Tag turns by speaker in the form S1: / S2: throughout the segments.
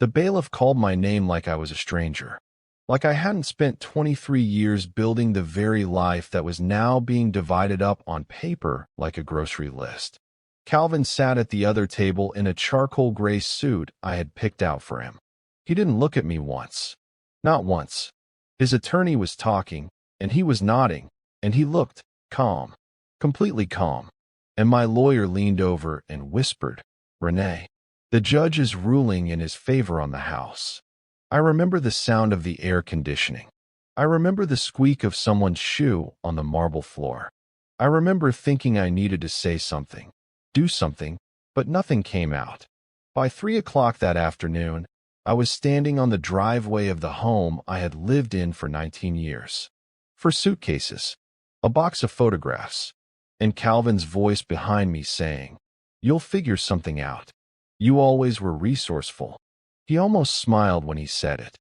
S1: The bailiff called my name like I was a stranger, like I hadn't spent 23 years building the very life that was now being divided up on paper like a grocery list. Calvin sat at the other table in a charcoal gray suit I had picked out for him. He didn't look at me once. Not once. His attorney was talking, and he was nodding, and he looked calm, completely calm. And my lawyer leaned over and whispered, "Renee, the judge is ruling in his favor on the house." I remember the sound of the air conditioning. I remember the squeak of someone's shoe on the marble floor. I remember thinking I needed to say something, do something, but nothing came out. By 3 o'clock that afternoon, I was standing on the driveway of the home I had lived in for 19 years. For suitcases, a box of photographs, and Calvin's voice behind me saying, "You'll figure something out. You always were resourceful." He almost smiled when he said it.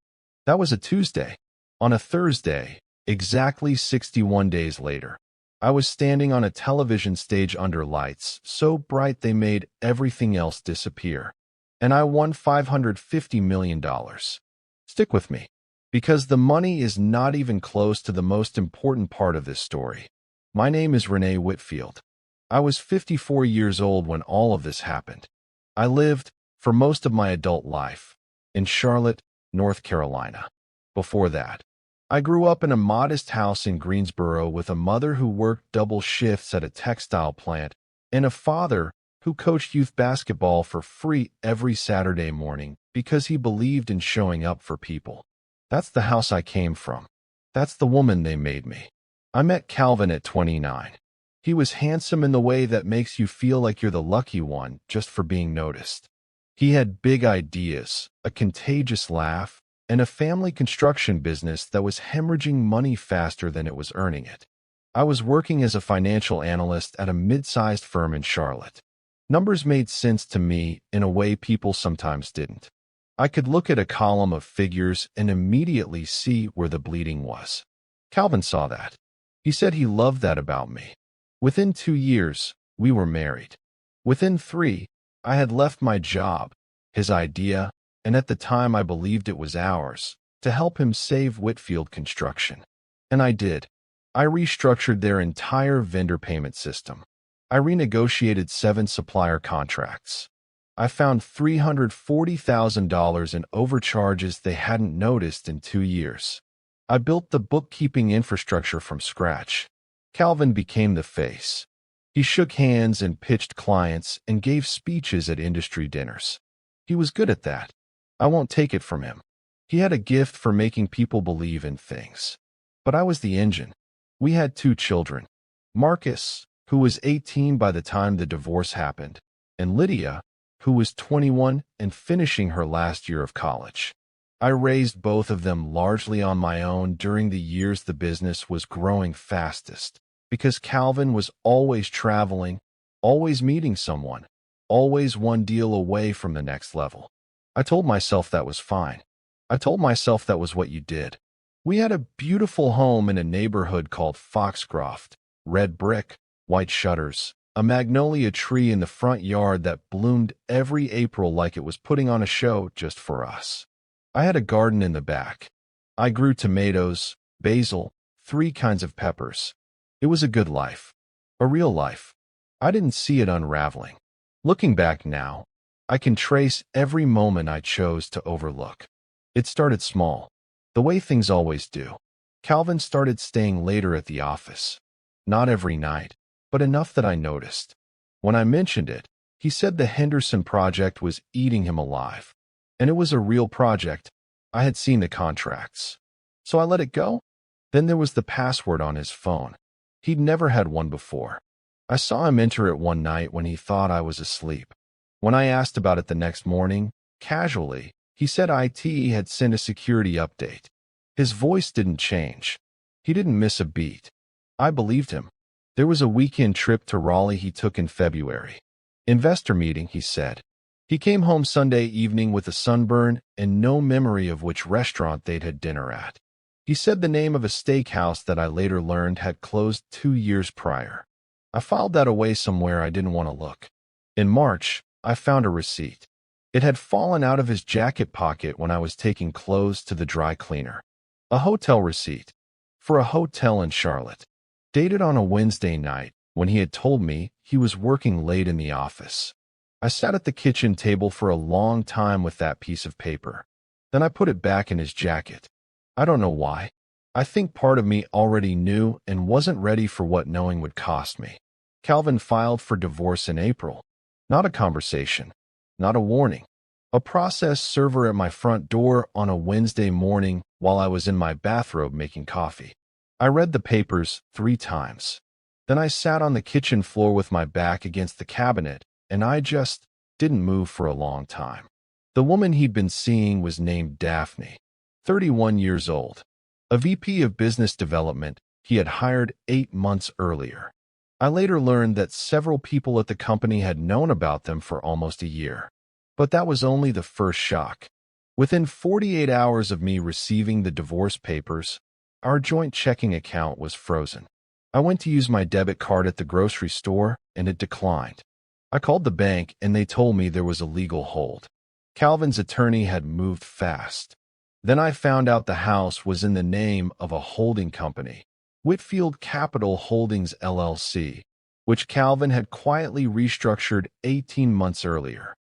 S1: That was a Tuesday. On a Thursday, exactly 61 days later, I was standing on a television stage under lights so bright they made everything else disappear. And I won $550 million. Stick with me, because the money is not even close to the most important part of this story. My name is Renee Whitfield. I was 54 years old when all of this happened. I lived, for most of my adult life, in Charlotte, North Carolina. Before that, I grew up in a modest house in Greensboro with a mother who worked double shifts at a textile plant and a father who coached youth basketball for free every Saturday morning because he believed in showing up for people. That's the house I came from. That's the woman they made me. I met Calvin at 29. He was handsome in the way that makes you feel like you're the lucky one just for being noticed. He had big ideas, a contagious laugh, and a family construction business that was hemorrhaging money faster than it was earning it. I was working as a financial analyst at a mid-sized firm in Charlotte. Numbers made sense to me in a way people sometimes didn't. I could look at a column of figures and immediately see where the bleeding was. Calvin saw that. He said he loved that about me. Within 2 years, we were married. Within 3, I had left my job, his idea, and at the time I believed it was ours, to help him save Whitfield Construction. And I did. I restructured their entire vendor payment system. I renegotiated 7 supplier contracts. I found $340,000 in overcharges they hadn't noticed in 2 years. I built the bookkeeping infrastructure from scratch. Calvin became the face. He shook hands and pitched clients and gave speeches at industry dinners. He was good at that. I won't take it from him. He had a gift for making people believe in things. But I was the engine. We had 2 children. Marcus, who was 18 by the time the divorce happened, and Lydia, who was 21 and finishing her last year of college. I raised both of them largely on my own during the years the business was growing fastest, because Calvin was always traveling, always meeting someone, always one deal away from the next level. I told myself that was fine. I told myself that was what you did. We had a beautiful home in a neighborhood called Foxcroft, red brick, white shutters, a magnolia tree in the front yard that bloomed every April like it was putting on a show just for us. I had a garden in the back. I grew tomatoes, basil, 3 kinds of peppers. It was a good life, a real life. I didn't see it unraveling. Looking back now, I can trace every moment I chose to overlook. It started small, the way things always do. Calvin started staying later at the office. Not every night, but enough that I noticed. When I mentioned it, he said the Henderson project was eating him alive. And it was a real project. I had seen the contracts. So I let it go. Then there was the password on his phone. He'd never had one before. I saw him enter it one night when he thought I was asleep. When I asked about it the next morning, casually, he said IT had sent a security update. His voice didn't change. He didn't miss a beat. I believed him. There was a weekend trip to Raleigh he took in February. Investor meeting, he said. He came home Sunday evening with a sunburn and no memory of which restaurant they'd had dinner at. He said the name of a steakhouse that I later learned had closed 2 years prior. I filed that away somewhere I didn't want to look. In March, I found a receipt. It had fallen out of his jacket pocket when I was taking clothes to the dry cleaner. A hotel receipt for a hotel in Charlotte, dated on a Wednesday night when he had told me he was working late in the office. I sat at the kitchen table for a long time with that piece of paper. Then I put it back in his jacket. I don't know why. I think part of me already knew and wasn't ready for what knowing would cost me. Calvin filed for divorce in April. Not a conversation. Not a warning. A process server at my front door on a Wednesday morning while I was in my bathrobe making coffee. I read the papers 3 times. Then I sat on the kitchen floor with my back against the cabinet, and I just didn't move for a long time. The woman he'd been seeing was named Daphne, 31 years old, a VP of business development he had hired 8 months earlier. I later learned that several people at the company had known about them for almost a year. But that was only the first shock. Within 48 hours of me receiving the divorce papers, our joint checking account was frozen. I went to use my debit card at the grocery store, and it declined. I called the bank, and they told me there was a legal hold. Calvin's attorney had moved fast. Then I found out the house was in the name of a holding company, Whitfield Capital Holdings LLC, which Calvin had quietly restructured 18 months earlier.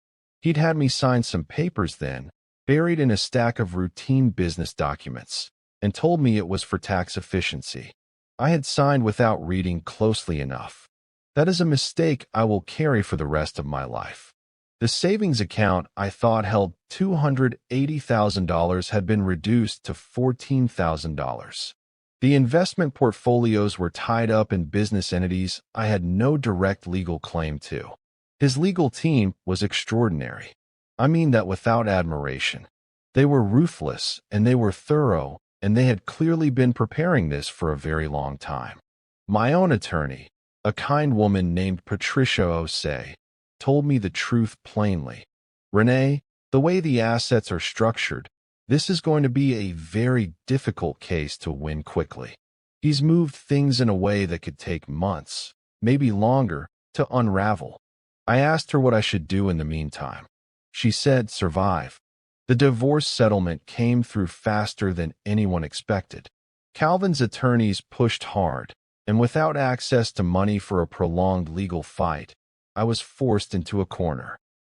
S1: He'd had me sign some papers then, buried in a stack of routine business documents, and told me it was for tax efficiency. I had signed without reading closely enough. That is a mistake I will carry for the rest of my life. The savings account I thought held $280,000 had been reduced to $14,000. The investment portfolios were tied up in business entities I had no direct legal claim to. His legal team was extraordinary. I mean that without admiration. They were ruthless, and they were thorough, and they had clearly been preparing this for a very long time. My own attorney, a kind woman named Patricia Osei, told me the truth plainly. Renee, the way the assets are structured, this is going to be a very difficult case to win quickly. He's moved things in a way that could take months, maybe longer, to unravel. I asked her what I should do in the meantime. She said, survive. The divorce settlement came through faster than anyone expected. Calvin's attorneys pushed hard, and without access to money for a prolonged legal fight, I was forced into a corner.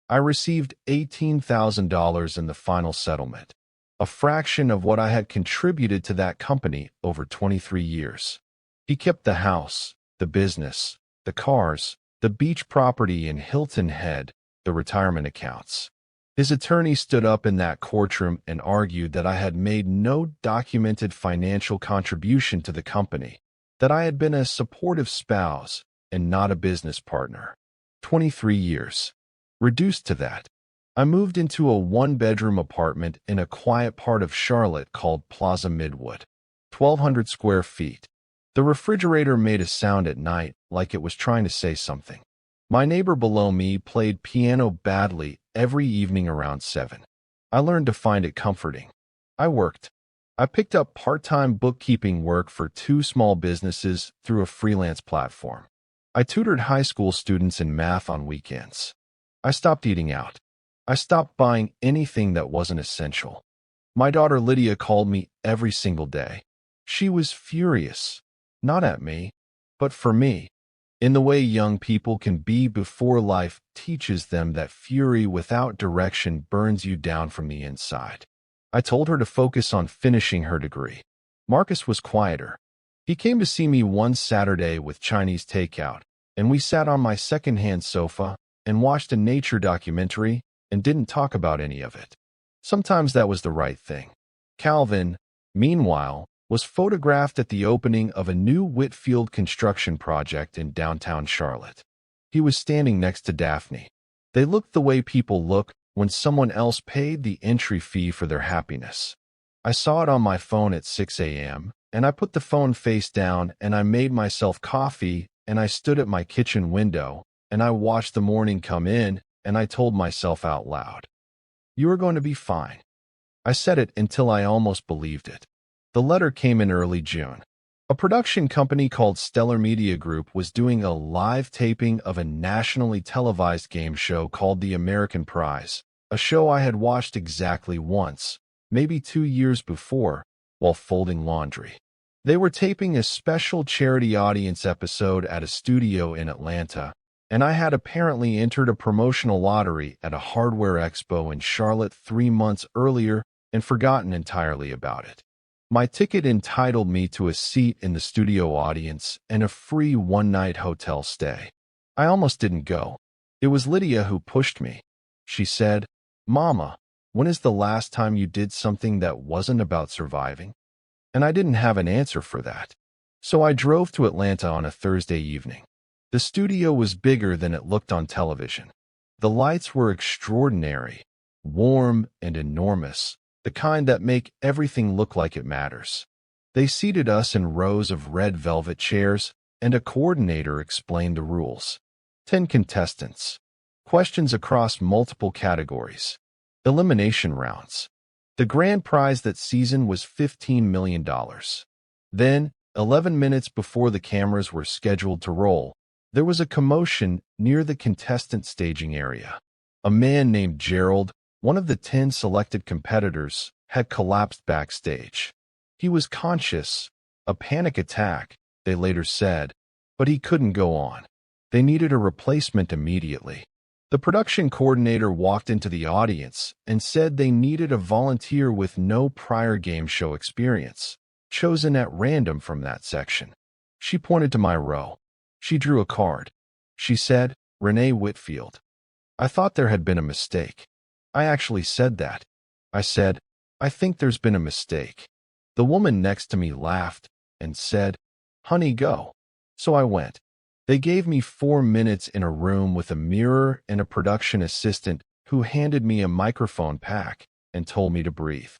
S1: I received $18,000 in the final settlement, a fraction of what I had contributed to that company over 23 years. He kept the house, the business, the cars, the beach property in Hilton Head, the retirement accounts. His attorney stood up in that courtroom and argued that I had made no documented financial contribution to the company, that I had been a supportive spouse and not a business partner. 23 years. Reduced to that, I moved into a 1-bedroom apartment in a quiet part of Charlotte called Plaza Midwood, 1,200 square feet. The refrigerator made a sound at night like it was trying to say something. My neighbor below me played piano badly every evening around 7. I learned to find it comforting. I worked. I picked up part-time bookkeeping work for 2 small businesses through a freelance platform. I tutored high school students in math on weekends. I stopped eating out. I stopped buying anything that wasn't essential. My daughter Lydia called me every single day. She was furious. Not at me, but for me, in the way young people can be before life teaches them that fury without direction burns you down from the inside. I told her to focus on finishing her degree. Marcus was quieter. He came to see me one Saturday with Chinese takeout, and we sat on my second-hand sofa and watched a nature documentary and didn't talk about any of it. Sometimes that was the right thing. Calvin, meanwhile, was photographed at the opening of a new Whitfield construction project in downtown Charlotte. He was standing next to Daphne. They looked the way people look when someone else paid the entry fee for their happiness. I saw it on my phone at 6 a.m., and I put the phone face down, and I made myself coffee, and I stood at my kitchen window, and I watched the morning come in, and I told myself out loud, "You are going to be fine." I said it until I almost believed it. The letter came in early June. A production company called Stellar Media Group was doing a live taping of a nationally televised game show called The American Prize, a show I had watched exactly once, maybe 2 years before, while folding laundry. They were taping a special charity audience episode at a studio in Atlanta, and I had apparently entered a promotional lottery at a hardware expo in Charlotte 3 months earlier and forgotten entirely about it. My ticket entitled me to a seat in the studio audience and a free one-night hotel stay. I almost didn't go. It was Lydia who pushed me. She said, "Mama, when is the last time you did something that wasn't about surviving?" And I didn't have an answer for that. So I drove to Atlanta on a Thursday evening. The studio was bigger than it looked on television. The lights were extraordinary, warm and enormous, the kind that make everything look like it matters. They seated us in rows of red velvet chairs, and a coordinator explained the rules. 10 contestants. Questions across multiple categories. Elimination rounds. The grand prize that season was $15 million. Then, 11 minutes before the cameras were scheduled to roll, there was a commotion near the contestant staging area. A man named Gerald, one of the 10 selected competitors, had collapsed backstage. He was conscious, a panic attack, they later said, but he couldn't go on. They needed a replacement immediately. The production coordinator walked into the audience and said they needed a volunteer with no prior game show experience, chosen at random from that section. She pointed to my row. She drew a card. She said, "Renee Whitfield." I thought there had been a mistake. I actually said that. I said, "I think there's been a mistake." The woman next to me laughed and said, "Honey, go." So I went. They gave me 4 minutes in a room with a mirror and a production assistant who handed me a microphone pack and told me to breathe.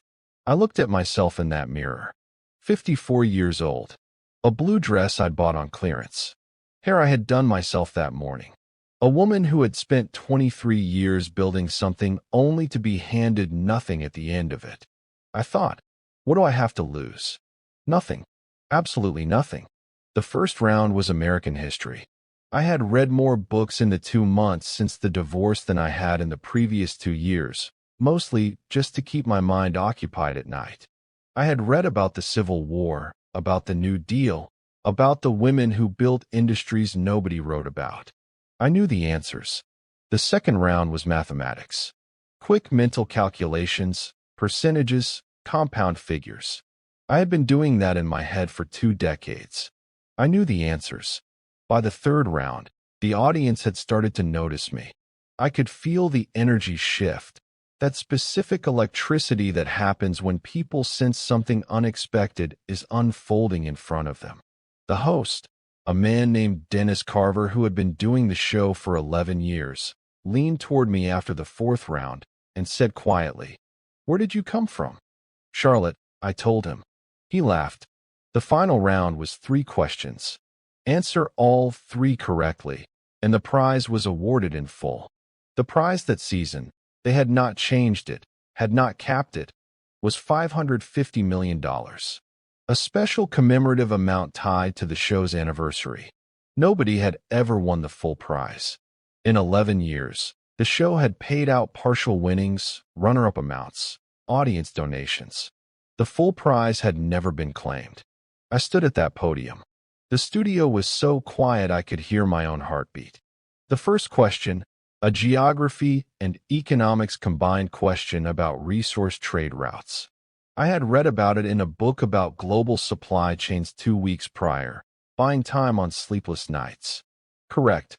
S1: I looked at myself in that mirror. 54 years old. A blue dress I'd bought on clearance. Hair I had done myself that morning. A woman who had spent 23 years building something only to be handed nothing at the end of it. I thought, what do I have to lose? Nothing. Absolutely nothing. The first round was American history. I had read more books in the 2 months since the divorce than I had in the previous 2 years, mostly just to keep my mind occupied at night. I had read about the Civil War, about the New Deal, about the women who built industries nobody wrote about. I knew the answers. The second round was mathematics. Quick mental calculations, percentages, compound figures. I had been doing that in my head for 2 decades. I knew the answers. By the third round, the audience had started to notice me. I could feel the energy shift, that specific electricity that happens when people sense something unexpected is unfolding in front of them. The host, a man named Dennis Carver who had been doing the show for 11 years, leaned toward me after the fourth round and said quietly, "Where did you come from?" "Charlotte," I told him. He laughed. The final round was 3 questions. Answer all 3 correctly, and the prize was awarded in full. The prize that season, they had not changed it, had not capped it, was $550 million. A special commemorative amount tied to the show's anniversary. Nobody had ever won the full prize. In 11 years, the show had paid out partial winnings, runner-up amounts, audience donations. The full prize had never been claimed. I stood at that podium. The studio was so quiet I could hear my own heartbeat. The first question, a geography and economics combined question about resource trade routes. I had read about it in a book about global supply chains 2 weeks prior, buying time on sleepless nights. Correct.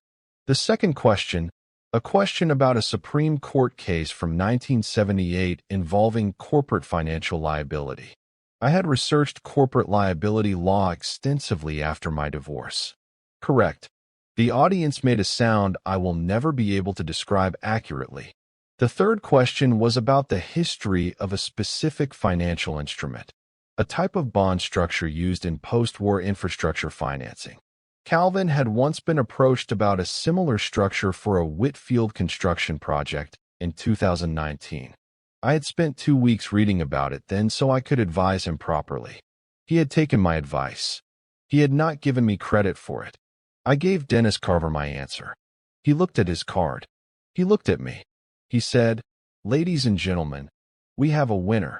S1: The second question, a question about a Supreme Court case from 1978 involving corporate financial liability. I had researched corporate liability law extensively after my divorce. Correct. The audience made a sound I will never be able to describe accurately. The third question was about the history of a specific financial instrument, a type of bond structure used in post-war infrastructure financing. Calvin had once been approached about a similar structure for a Whitfield construction project in 2019. I had spent 2 weeks reading about it then so I could advise him properly. He had taken my advice. He had not given me credit for it. I gave Dennis Carver my answer. He looked at his card. He looked at me. He said, Ladies and gentlemen, we have a winner.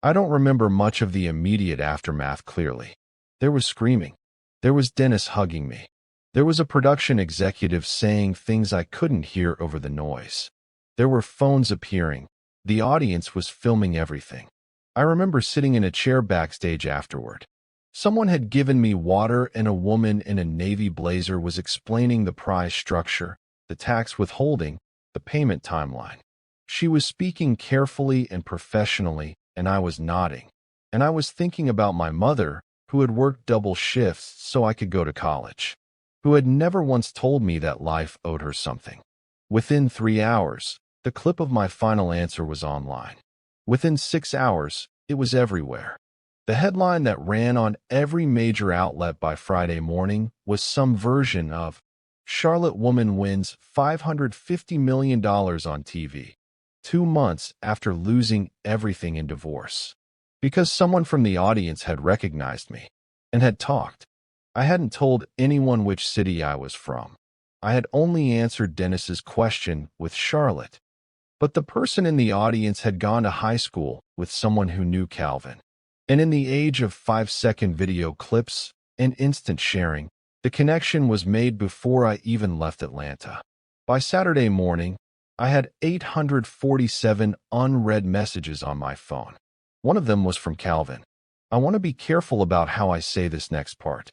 S1: I don't remember much of the immediate aftermath clearly. There was screaming. There was Dennis hugging me. There was a production executive saying things I couldn't hear over the noise. There were phones appearing. The audience was filming everything. I remember sitting in a chair backstage afterward. Someone had given me water and a woman in a navy blazer was explaining the prize structure, the tax withholding, the payment timeline. She was speaking carefully and professionally, and I was nodding. And I was thinking about my mother, who had worked double shifts so I could go to college, who had never once told me that life owed her something. Within 3 hours, the clip of my final answer was online. Within 6 hours, it was everywhere. The headline that ran on every major outlet by Friday morning was some version of Charlotte woman wins $550 million on TV, 2 months after losing everything in divorce. Because someone from the audience had recognized me and had talked. I hadn't told anyone which city I was from. I had only answered Dennis's question with Charlotte. But the person in the audience had gone to high school with someone who knew Calvin. And in the age of 5-second video clips and instant sharing, the connection was made before I even left Atlanta. By Saturday morning, I had 847 unread messages on my phone. One of them was from Calvin. I want to be careful about how I say this next part.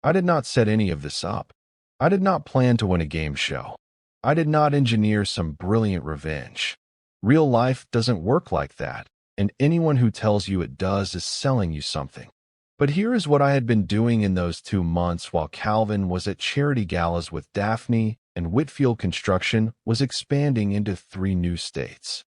S1: I did not set any of this up. I did not plan to win a game show. I did not engineer some brilliant revenge. Real life doesn't work like that, and anyone who tells you it does is selling you something. But here is what I had been doing in those 2 months while Calvin was at charity galas with Daphne and Whitfield Construction was expanding into 3 new states.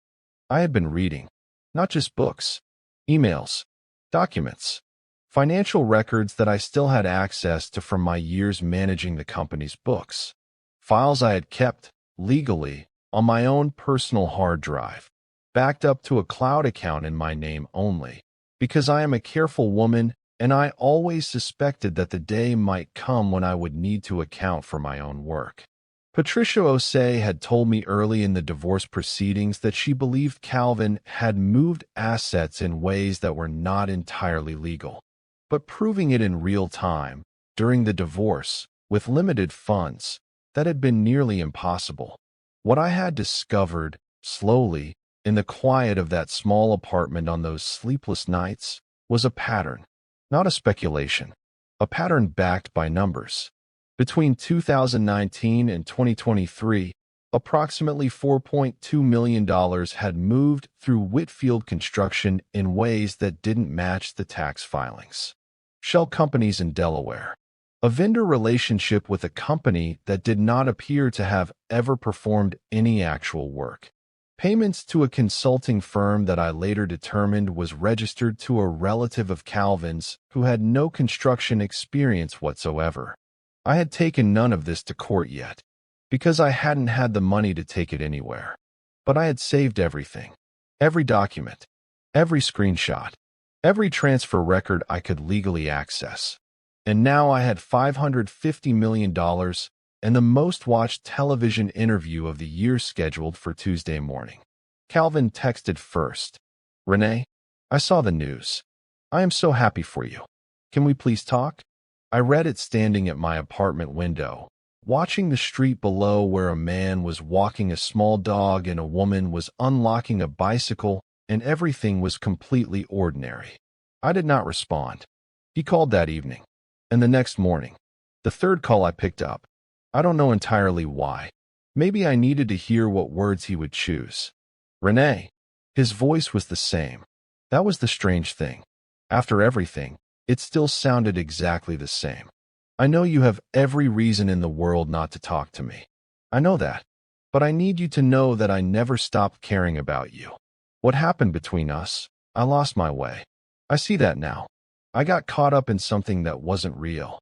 S1: I had been reading, not just books, emails, documents, financial records that I still had access to from my years managing the company's books, files I had kept, legally, on my own personal hard drive, backed up to a cloud account in my name only, because I am a careful woman and I always suspected that the day might come when I would need to account for my own work. Patricia Osei had told me early in the divorce proceedings that she believed Calvin had moved assets in ways that were not entirely legal, but proving it in real time, during the divorce, with limited funds, that had been nearly impossible. What I had discovered, slowly, in the quiet of that small apartment on those sleepless nights, was a pattern, not a speculation, a pattern backed by numbers. Between 2019 and 2023, approximately $4.2 million had moved through Whitfield Construction in ways that didn't match the tax filings. Shell companies in Delaware. A vendor relationship with a company that did not appear to have ever performed any actual work. Payments to a consulting firm that I later determined was registered to a relative of Calvin's who had no construction experience whatsoever. I had taken none of this to court yet, because I hadn't had the money to take it anywhere. But I had saved everything, every document, every screenshot, every transfer record I could legally access. And now I had $550 million and the most watched television interview of the year scheduled for Tuesday morning. Calvin texted first. Renee, I saw the news. I am so happy for you. Can we please talk? I read it standing at my apartment window, watching the street below where a man was walking a small dog and a woman was unlocking a bicycle, and everything was completely ordinary. I did not respond. He called that evening. And the next morning, the third call I picked up. I don't know entirely why. Maybe I needed to hear what words he would choose. Renee. His voice was the same. That was the strange thing. After everything, it still sounded exactly the same. I know you have every reason in the world not to talk to me. I know that. But I need you to know that I never stopped caring about you. What happened between us? I lost my way. I see that now. I got caught up in something that wasn't real.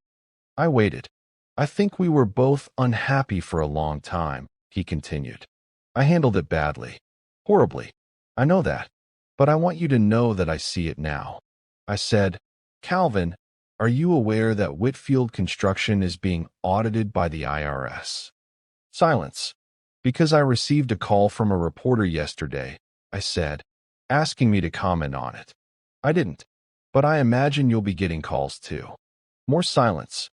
S1: I waited. I think we were both unhappy for a long time, he continued. I handled it badly. Horribly. I know that. But I want you to know that I see it now. I said, Calvin, are you aware that Whitfield Construction is being audited by the IRS? Silence. Because I received a call from a reporter yesterday I said, asking me to comment on it. I didn't. But I imagine you'll be getting calls too. More silence.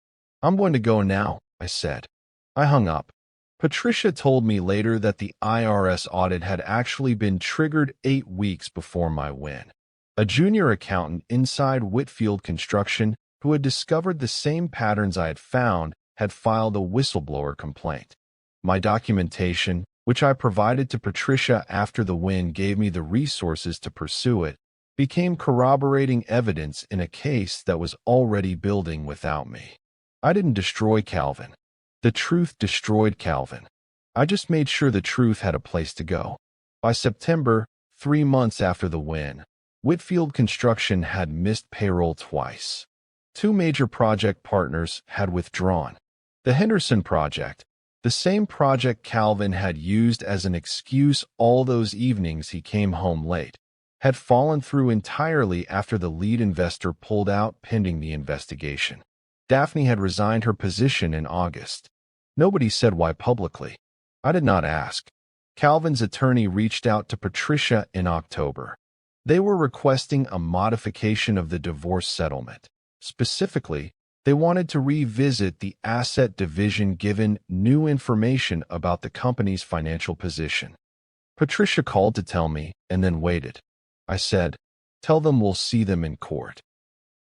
S1: I'm going to go now, I said. I hung up. Patricia told me later that the IRS audit had actually been triggered 8 weeks before my win. A junior accountant inside Whitfield Construction, who had discovered the same patterns I had found, had filed a whistleblower complaint. My documentation, which I provided to Patricia after the win gave me the resources to pursue it, became corroborating evidence in a case that was already building without me. I didn't destroy Calvin. The truth destroyed Calvin. I just made sure the truth had a place to go. By September, 3 months after the win, Whitfield Construction had missed payroll twice. 2 major project partners had withdrawn. The Henderson project, the same project Calvin had used as an excuse all those evenings he came home late, had fallen through entirely after the lead investor pulled out pending the investigation. Daphne had resigned her position in August. Nobody said why publicly. I did not ask. Calvin's attorney reached out to Patricia in October. They were requesting a modification of the divorce settlement. Specifically, they wanted to revisit the asset division given new information about the company's financial position. Patricia called to tell me and then waited. I said, "Tell them we'll see them in court."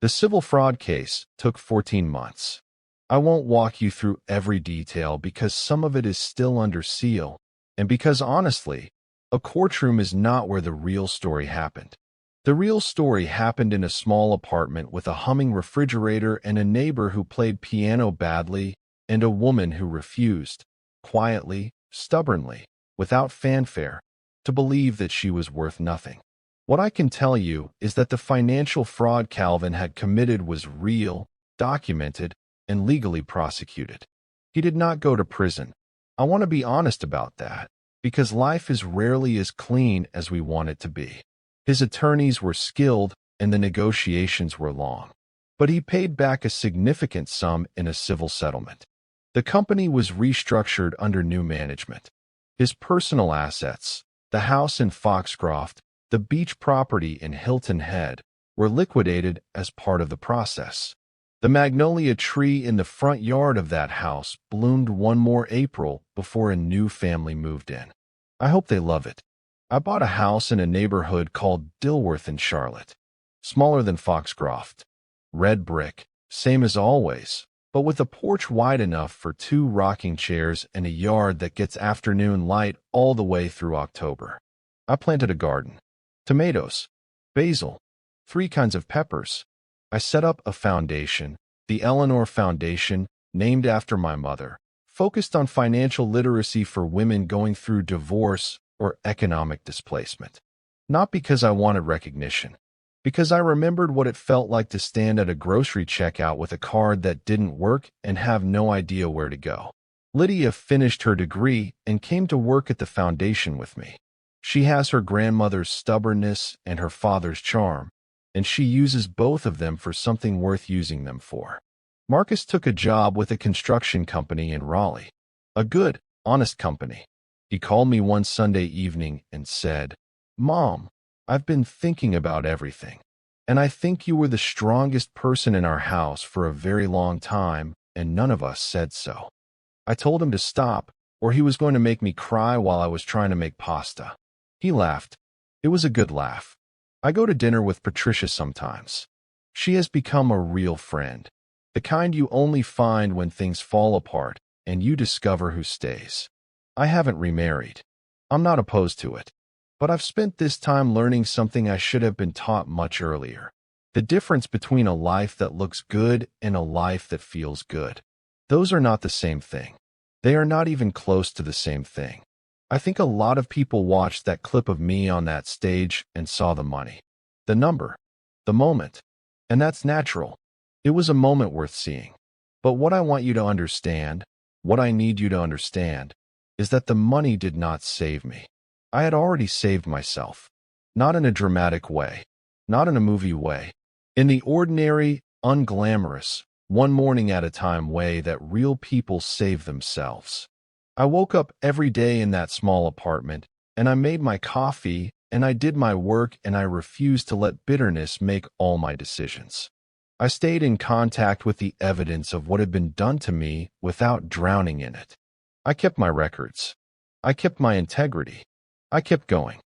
S1: The civil fraud case took 14 months. I won't walk you through every detail because some of it is still under seal, and because honestly, a courtroom is not where the real story happened. The real story happened in a small apartment with a humming refrigerator and a neighbor who played piano badly and a woman who refused, quietly, stubbornly, without fanfare, to believe that she was worth nothing. What I can tell you is that the financial fraud Calvin had committed was real, documented, and legally prosecuted. He did not go to prison. I want to be honest about that, because life is rarely as clean as we want it to be. His attorneys were skilled and the negotiations were long, but he paid back a significant sum in a civil settlement. The company was restructured under new management. His personal assets, the house in Foxcroft, the beach property in Hilton Head, were liquidated as part of the process. The magnolia tree in the front yard of that house bloomed one more April before a new family moved in. I hope they love it. I bought a house in a neighborhood called Dilworth in Charlotte, smaller than Foxcroft. Red brick, same as always, but with a porch wide enough for 2 rocking chairs and a yard that gets afternoon light all the way through October. I planted a garden. Tomatoes, basil, 3 kinds of peppers. I set up a foundation, the Eleanor Foundation, named after my mother, focused on financial literacy for women going through divorce or economic displacement. Not because I wanted recognition, because I remembered what it felt like to stand at a grocery checkout with a card that didn't work and have no idea where to go. Lydia finished her degree and came to work at the foundation with me. She has her grandmother's stubbornness and her father's charm, and she uses both of them for something worth using them for. Marcus took a job with a construction company in Raleigh. A good, honest company. He called me one Sunday evening and said, "Mom, I've been thinking about everything, and I think you were the strongest person in our house for a very long time, and none of us said so." I told him to stop, or he was going to make me cry while I was trying to make pasta. He laughed. It was a good laugh. I go to dinner with Patricia sometimes. She has become a real friend, the kind you only find when things fall apart and you discover who stays. I haven't remarried. I'm not opposed to it. But I've spent this time learning something I should have been taught much earlier. The difference between a life that looks good and a life that feels good. Those are not the same thing. They are not even close to the same thing. I think a lot of people watched that clip of me on that stage and saw the money, the number, the moment. And that's natural. It was a moment worth seeing. But what I want you to understand, what I need you to understand, is that the money did not save me. I had already saved myself. Not in a dramatic way. Not in a movie way. In the ordinary, unglamorous, one morning at a time way that real people save themselves. I woke up every day in that small apartment, and I made my coffee, and I did my work, and I refused to let bitterness make all my decisions. I stayed in contact with the evidence of what had been done to me without drowning in it. I kept my records. I kept my integrity. I kept going.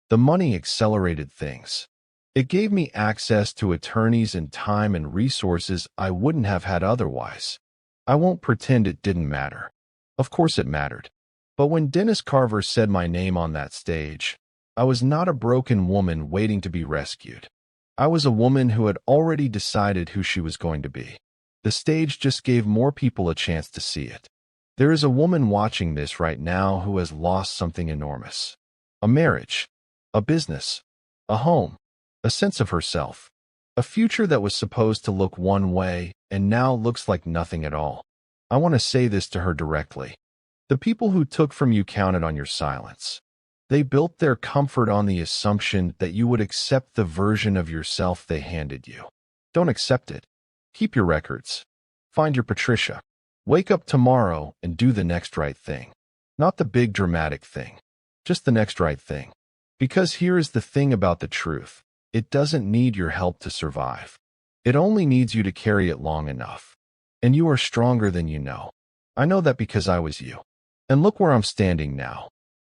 S1: The money accelerated things. It gave me access to attorneys and time and resources I wouldn't have had otherwise. I won't pretend it didn't matter. Of course it mattered. But when Dennis Carver said my name on that stage, I was not a broken woman waiting to be rescued. I was a woman who had already decided who she was going to be. The stage just gave more people a chance to see it. There is a woman watching this right now who has lost something enormous. A marriage, a business, a home, a sense of herself, a future that was supposed to look one way and now looks like nothing at all. I want to say this to her directly. The people who took from you counted on your silence. They built their comfort on the assumption that you would accept the version of yourself they handed you. Don't accept it. Keep your records. Find your Patricia. Wake up tomorrow and do the next right thing. Not the big dramatic thing. Just the next right thing. Because here is the thing about the truth. It doesn't need your help to survive. It only needs you to carry it long enough. And you are stronger than you know. I know that because I was you. And look where I'm standing now.